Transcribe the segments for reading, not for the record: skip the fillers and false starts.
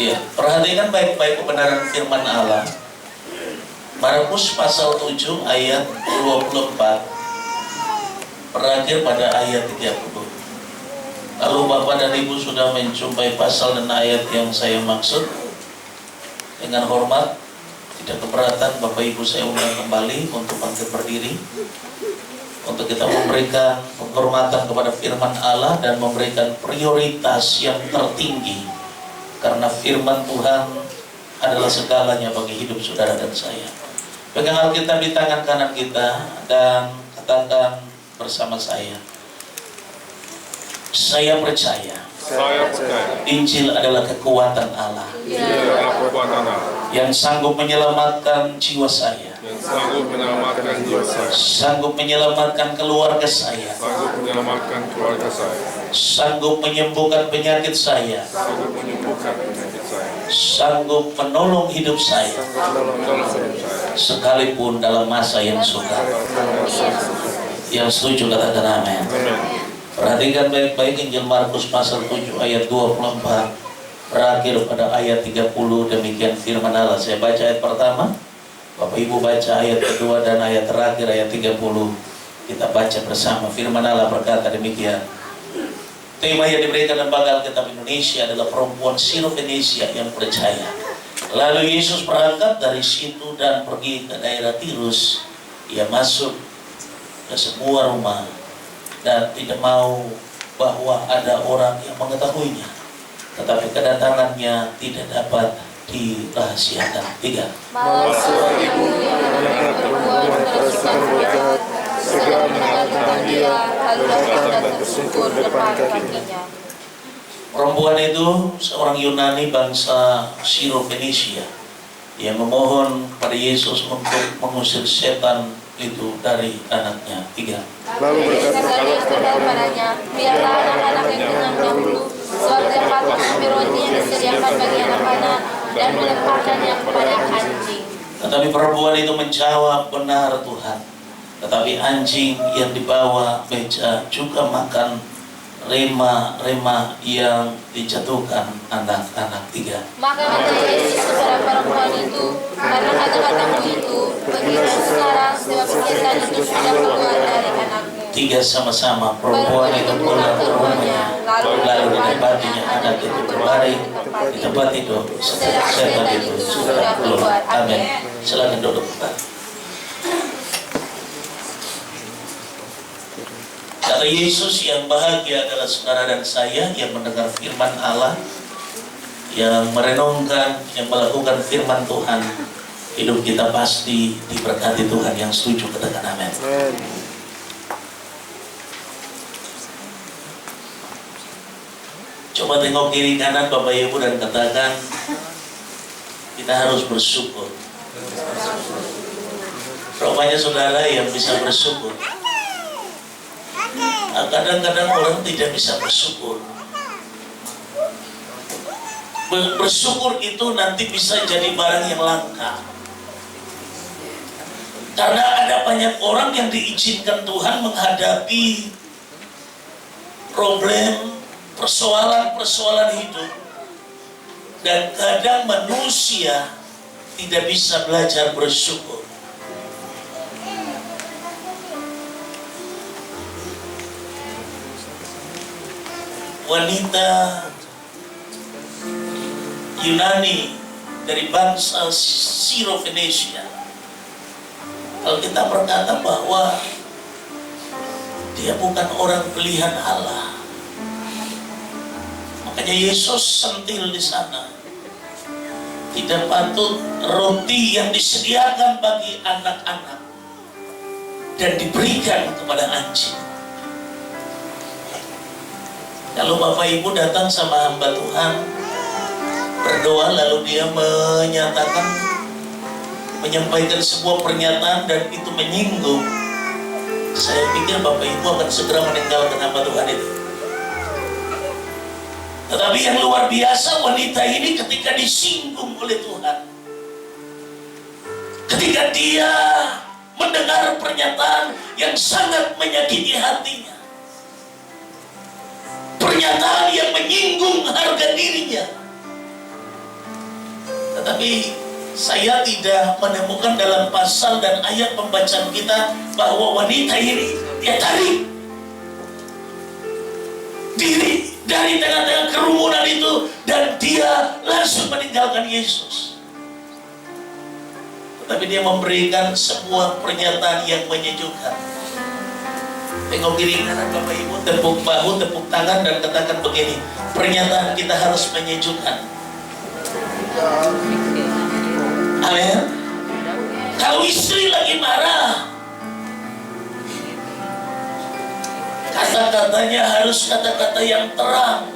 Ya, perhatikan baik-baik kebenaran firman Allah. Markus pasal 7 ayat 24 berakhir pada ayat 30. Lalu Bapak dan Ibu sudah menjumpai pasal dan ayat yang saya maksud. Dengan hormat, tidak keberatan Bapak Ibu saya undang kembali untuk bangkit berdiri, untuk kita memberikan penghormatan kepada firman Allah dan memberikan prioritas yang tertinggi, karena firman Tuhan adalah segalanya bagi hidup saudara dan saya. Pegang Alkitab di tangan kanan kita dan katakan bersama saya percaya Injil adalah kekuatan Allah yang sanggup menyelamatkan jiwa saya, sanggup menyelamatkan keluarga saya, sanggup menyembuhkan penyakit saya, sanggup menolong hidup saya sekalipun dalam masa yang sukar. Yang setuju katakan amin. Perhatikan baik-baik Injil Markus pasal 7 ayat 24 berakhir pada ayat 30. Demikian firman Allah. Saya baca ayat pertama, Bapak Ibu baca ayat kedua, dan ayat terakhir ayat 30 kita baca bersama. Firman Allah berkata demikian. Tema yang diberikan lembaga Alkitab Indonesia adalah perempuan Sirofenisia yang percaya. Lalu Yesus berangkat dari situ dan pergi ke daerah Tirus. Ia masuk ke sebuah rumah dan tidak mau bahwa ada orang yang mengetahuinya, tetapi kedatangannya tidak dapat dirahasiakan. 3. Masuk ibu melihat perempuan kerasukan roh jahat, segera mengatakan dia, lalu datang dan tersungkur depan kakinya. Perempuan itu seorang Yunani bangsa Sirofenisia yang memohon pada Yesus untuk mengusir setan itu dari anaknya. 3. Lalu berkata kepadanya, biarlah anak-anak itu dengan dahulu suatu yang patut mengambil roti yang disediakan bagi anak-anak dan melemparkannya kepada anjing. Tetapi perempuan itu menjawab, benar Tuhan, tetapi anjing yang dibawa meja juga makan rema-rema yang dijatuhkan anak-anak. 3. Maka kata Yesus kepada perempuan itu, karena kata-katamu itu, pergilah sekarang, sebab setan itu sudah keluar dari anakmu. 3 sama-sama. Perempuan itu pulang ke rumahnya, lalu didapatinya anak itu berbaring di tempat itu, setan itu sudah keluar. Amin. Silakan duduk. Kata Yesus, yang bahagia adalah saudara dan saya yang mendengar firman Allah, yang merenungkan, yang melakukan firman Tuhan. Hidup kita pasti diberkati Tuhan. Yang setuju katakan amin. Coba tengok kiri kanan Bapak Ibu dan katakan, kita harus bersyukur. Rupanya saudara yang bisa bersyukur. Kadang-kadang orang tidak bisa bersyukur. Bersyukur itu nanti bisa jadi barang yang langka. Karena ada banyak orang yang diizinkan Tuhan menghadapi problem, persoalan-persoalan hidup. Dan kadang manusia tidak bisa belajar bersyukur. Wanita Yunani dari bangsa Sirofenisia, Alkitab berkata bahwa dia bukan orang pilihan Allah. Makanya Yesus sentil di sana. Tidak patut roti yang disediakan bagi anak-anak dan diberikan kepada anjing. Kalau Bapak Ibu datang sama hamba Tuhan, berdoa, lalu dia menyampaikan sebuah pernyataan dan itu menyinggung, saya pikir Bapak Ibu akan segera meninggalkan hamba Tuhan itu. Tetapi yang luar biasa, wanita ini ketika disinggung oleh Tuhan, ketika dia mendengar pernyataan yang sangat menyakiti hatinya, pernyataan yang menyinggung harga dirinya, Tetapi saya tidak menemukan dalam pasal dan ayat pembacaan kita bahwa wanita ini dia tarik diri dari tengah-tengah kerumunan itu dan dia langsung meninggalkan Yesus. Tetapi dia memberikan sebuah pernyataan yang menyejukkan. Tengok kiri kanan Bapak Ibu, tepuk bahu, tepuk tangan dan katakan begini, pernyataan kita harus menyejukkan. Amin. Kalau istri lagi marah, kata-katanya harus kata-kata yang terang,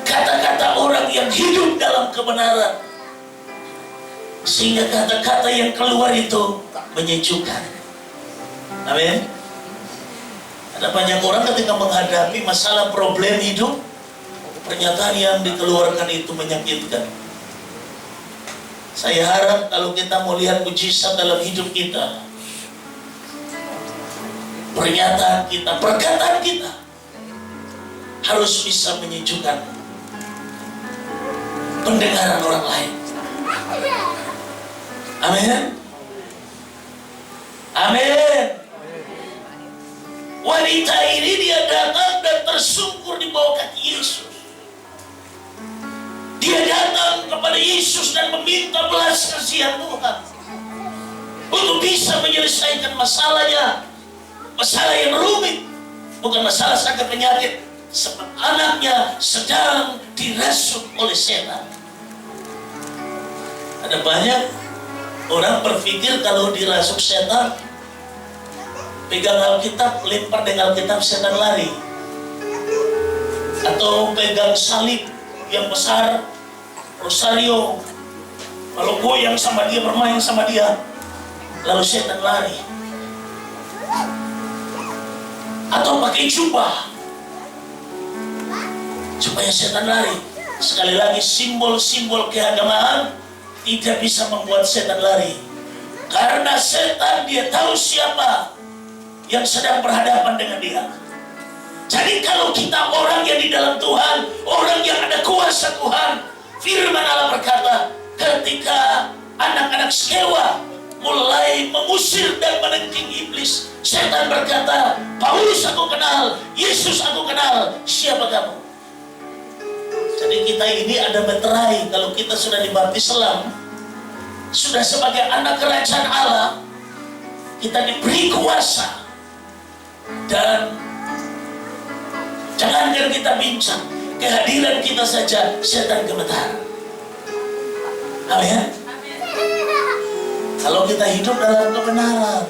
kata-kata orang yang hidup dalam kebenaran, sehingga kata-kata yang keluar itu menyejukkan. Amin. Ada banyak orang ketika menghadapi masalah problem hidup, pernyataan yang dikeluarkan itu menyakitkan. Saya harap kalau kita mau lihat mujizat dalam hidup kita, pernyataan kita, perkataan kita harus bisa menyejukkan pendengaran orang lain. Amin. Amin. Wanita ini dia datang dan tersungkur di bawah kaki Yesus. Dia datang kepada Yesus dan meminta belas kasihan Tuhan untuk bisa menyelesaikan masalahnya. Masalah yang rumit, bukan masalah sakit penyakit, sebab anaknya sedang dirasuk oleh setan. Ada banyak orang berpikir kalau dirasuk setan, pegang Alkitab, lempar dengan Alkitab, setan lari. Atau pegang salib yang besar, rosario, kalau goyang sama dia, bermain sama dia, lalu setan lari. Atau pakai jubah supaya setan lari. Sekali lagi, simbol-simbol keagamaan tidak bisa membuat setan lari, karena setan dia tahu siapa yang sedang berhadapan dengan dia. Jadi kalau kita orang yang di dalam Tuhan, orang yang ada kuasa Tuhan, firman Allah berkata, ketika anak-anak Skewa mulai mengusir dan menengking iblis, setan berkata, Paulus aku kenal, Yesus aku kenal, siapa kamu? Jadi kita ini ada meterai. Kalau kita sudah dibaptis selam, sudah sebagai anak kerajaan Allah, kita diberi kuasa. Dan jangankan kita bincang, kehadiran kita saja setan gemetar. Amin. Kalau kita hidup dalam kebenaran,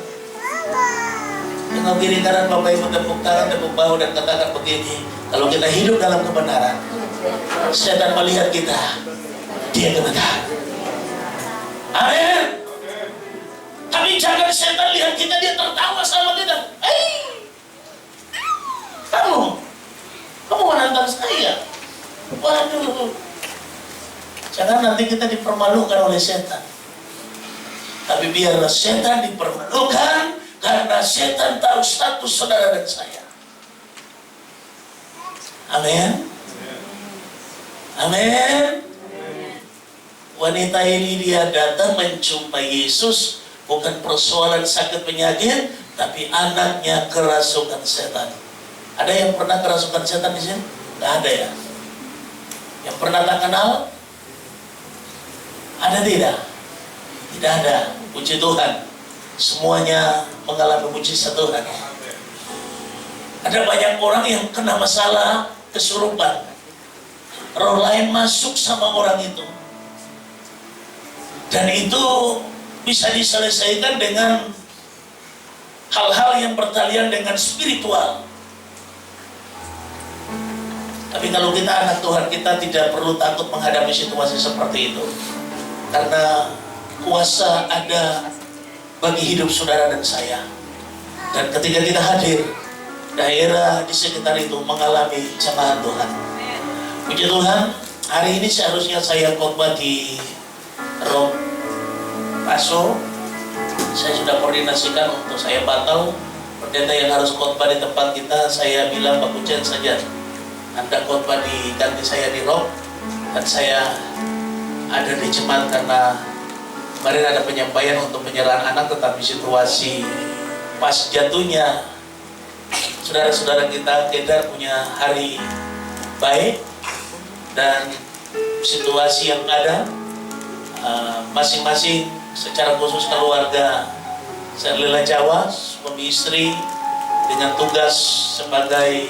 tengok kiri kanan Bapak Ibu, tepuk tangan, tepuk bahu dan katakan begini, kalau kita hidup dalam kebenaran, setan melihat kita, dia gemetar. Amin. Tapi jangan setan lihat kita, dia tertawa sama kita. Kamu menantang saya. Waduh. Jangan nanti kita dipermalukan oleh setan. Tapi biarlah setan dipermalukan, karena setan tahu status saudara dan saya. Amin. Amin. Wanita ini dia datang menjumpai Yesus, bukan persoalan sakit penyakit, tapi anaknya kerasukan setan. Ada yang pernah kerasukan setan di sini? Tidak ada ya? Yang pernah tak kenal? Ada tidak? Tidak ada. Puji Tuhan. Semuanya mengalami mujizat Tuhan. Ada banyak orang yang kena masalah kesurupan. Roh lain masuk sama orang itu. Dan itu bisa diselesaikan dengan hal-hal yang bertalian dengan spiritual. Tapi kalau kita anak Tuhan, kita tidak perlu takut menghadapi situasi seperti itu. Karena kuasa ada bagi hidup saudara dan saya. Dan ketika kita hadir, daerah di sekitar itu mengalami jamahan Tuhan. Puji Tuhan, hari ini seharusnya saya khotbah di Rob Paso. Saya sudah koordinasikan untuk saya batal. Pendeta yang harus khotbah di tempat kita, saya bilang Pak Kucen saja, Anda khotbah di ganti saya di Rob. Dan saya ada di jemaat karena kemarin ada penyampaian untuk penyerahan anak, tetapi situasi pas jatuhnya saudara-saudara kita punya hari baik, dan situasi yang ada masing-masing secara khusus keluarga Serlila Jawa, suami istri dengan tugas sebagai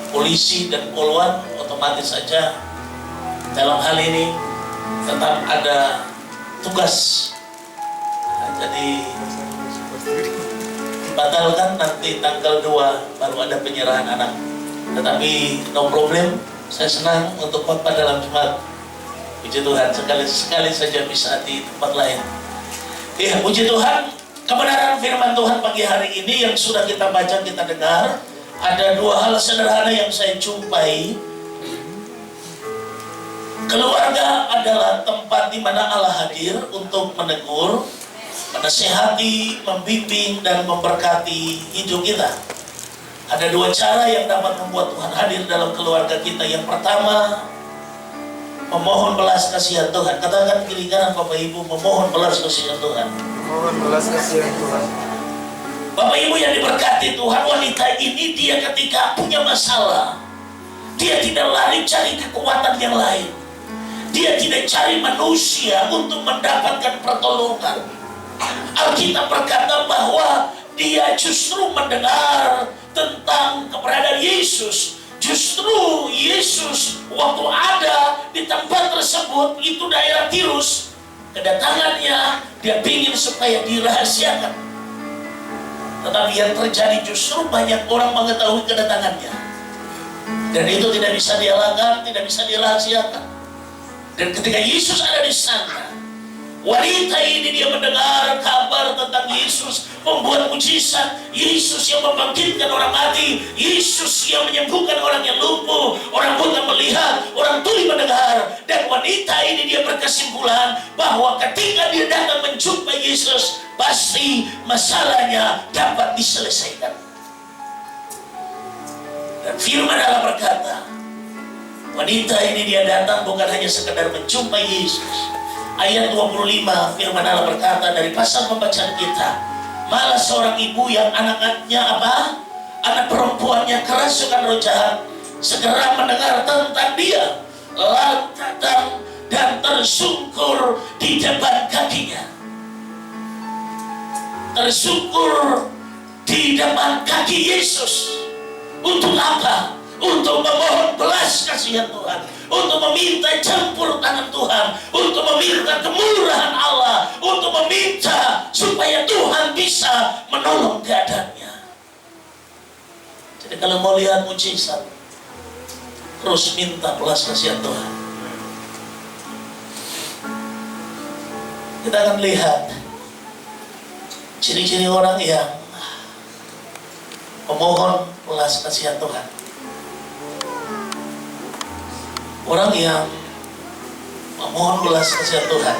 polisi dan poluan, otomatis saja dalam hal ini tetap ada tugas. Jadi batalkan nanti tanggal 2 baru ada penyerahan anak. Tetapi no problem, saya senang untuk Bapak dalam jemaat. Puji Tuhan, sekali saja bisa di tempat lain. Ya, puji Tuhan, kebenaran firman Tuhan pagi hari ini yang sudah kita baca, kita dengar, ada dua hal sederhana yang saya jumpai. Keluarga adalah tempat di mana Allah hadir untuk menegur, menasihati, membimbing, dan memberkati hidup kita. Ada dua cara yang dapat membuat Tuhan hadir dalam keluarga kita. Yang pertama, memohon belas kasihan Tuhan. Katakan kiri kanan Bapak Ibu, memohon belas kasihan Tuhan. Mohon belas kasihan Tuhan. Bapak Ibu yang diberkati Tuhan, wanita ini dia ketika punya masalah, dia tidak lari cari kekuatan yang lain. Dia tidak cari manusia untuk mendapatkan pertolongan. Alkitab berkata bahwa dia justru mendengar tentang keberadaan Yesus. Justru Yesus waktu ada di tempat tersebut, itu daerah Tirus, kedatangannya dia ingin supaya dirahasiakan. Tetapi yang terjadi justru banyak orang mengetahui kedatangannya, dan itu tidak bisa dielakkan, tidak bisa dirahasiakan. Dan ketika Yesus ada di sana, wanita ini dia mendengar kabar tentang Yesus membuat mujizat, Yesus yang membangkitkan orang mati, Yesus yang menyembuhkan orang yang lumpuh, orang buta melihat, orang tuli mendengar. Dan wanita ini dia berkesimpulan bahwa ketika dia datang menjumpai Yesus, pasti masalahnya dapat diselesaikan. Dan firman Allah berkata, wanita ini dia datang bukan hanya sekedar menjumpai Yesus. Ayat 25 firman Allah berkata dari pasal pembacaan kita, malah seorang ibu yang anaknya anak perempuannya kerasukan roh jahat segera mendengar tentang dia, lalu datang dan tersungkur di depan kakinya. Tersungkur di depan kaki Yesus. Untuk apa? Untuk memohon belas kasihan Tuhan, untuk meminta campur tangan Tuhan, untuk meminta kemurahan Allah, untuk meminta supaya Tuhan bisa menolong keadaannya. Jadi kalau mau lihat mujizat, terus minta belas kasihan Tuhan. Kita akan lihat ciri-ciri orang yang memohon belas kasihan Tuhan. Orang yang memohon belas kasihan Tuhan,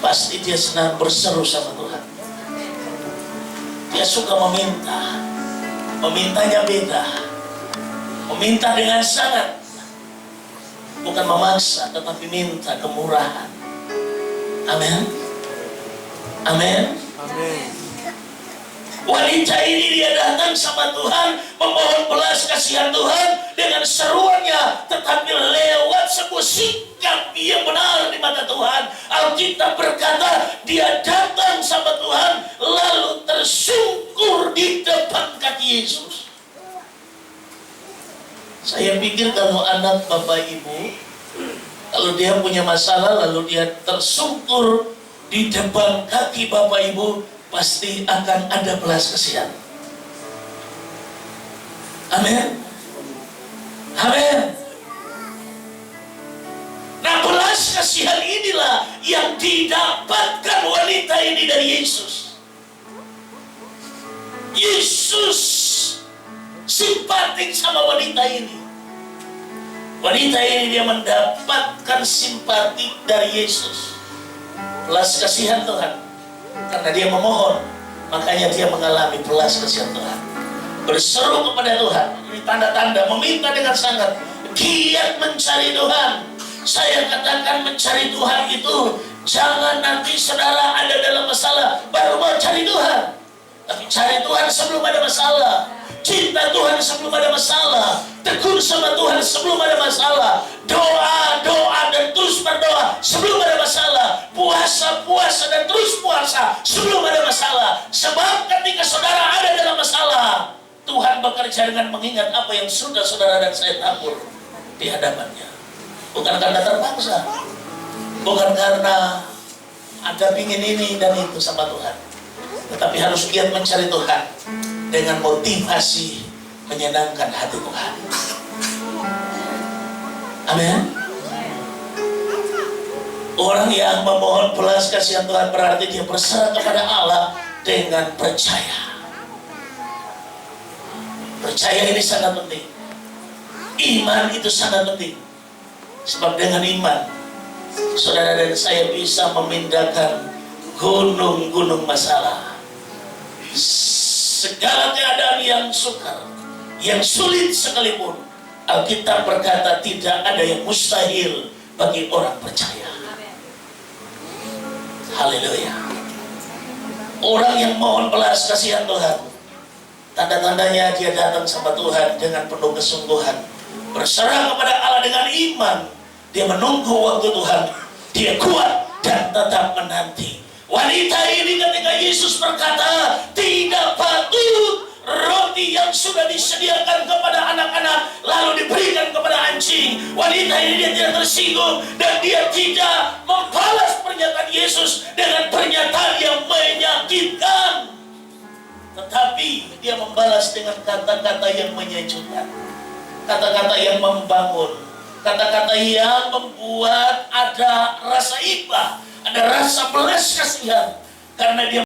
pasti dia senang berseru sama Tuhan. Dia suka meminta, memintanya beda, meminta dengan sangat, bukan memaksa, tetapi minta kemurahan. Amin. Amin. Amin. Wanita ini dia datang sama Tuhan, memohon belas kasihan Tuhan dengan seruannya, tetapi lewat sebuah sikap yang benar di mata Tuhan. Alkitab berkata dia datang sama Tuhan lalu tersungkur di depan kaki Yesus. Saya pikir kalau anak Bapak Ibu, kalau dia punya masalah lalu dia tersungkur di depan kaki Bapak Ibu, pasti akan ada belas kasihan. Amin. Amin. Nah, belas kasihan inilah yang didapatkan wanita ini dari Yesus. Yesus simpatik sama wanita ini. Wanita ini dia mendapatkan simpati dari Yesus. Belas kasihan Tuhan. Karena dia memohon, makanya dia mengalami belas kasihan Tuhan. Berseru kepada Tuhan, ini tanda-tanda meminta dengan sangat giat mencari Tuhan. Saya katakan mencari Tuhan itu jangan nanti saudara ada dalam masalah baru mau cari Tuhan. Tapi cari Tuhan sebelum ada masalah. Cinta Tuhan sebelum ada masalah. Tekun sama Tuhan sebelum ada masalah. Doa dan terus berdoa sebelum ada masalah. Puasa dan terus puasa sebelum ada masalah. Sebab ketika saudara ada dalam masalah, Tuhan bekerja dengan mengingat apa yang sudah saudara dan saya tabur di hadapannya. Bukan karena terpaksa, bukan karena ada pingin ini dan itu sama Tuhan, tetapi harus giat mencari Tuhan dengan motivasi menyenangkan hati Tuhan. Amin. Orang yang memohon belas kasihan Tuhan berarti dia berserah kepada Allah dengan percaya. Percaya ini sangat penting. Iman itu sangat penting. Sebab dengan iman, saudara dan saya bisa memindahkan gunung-gunung masalah. Segala keadaan yang sukar, yang sulit sekalipun, Alkitab berkata tidak ada yang mustahil bagi orang percaya. Haleluya. Orang yang mohon belas kasihan Tuhan, tanda-tandanya dia datang sama Tuhan dengan penuh kesungguhan, berserah kepada Allah dengan iman. Dia menunggu waktu Tuhan, dia kuat dan tetap menanti. Wanita ini ketika Yesus berkata tidak patut roti yang sudah disediakan kepada anak-anak lalu diberikan kepada anjing, wanita ini dia tidak tersinggung dan dia tidak membalas pernyataan Yesus dengan pernyataan yang menyakitkan, tetapi dia membalas dengan kata-kata yang menyejukkan, kata-kata yang membangun, kata-kata yang membuat ada rasa iba, ada rasa belas kasihan, karena dia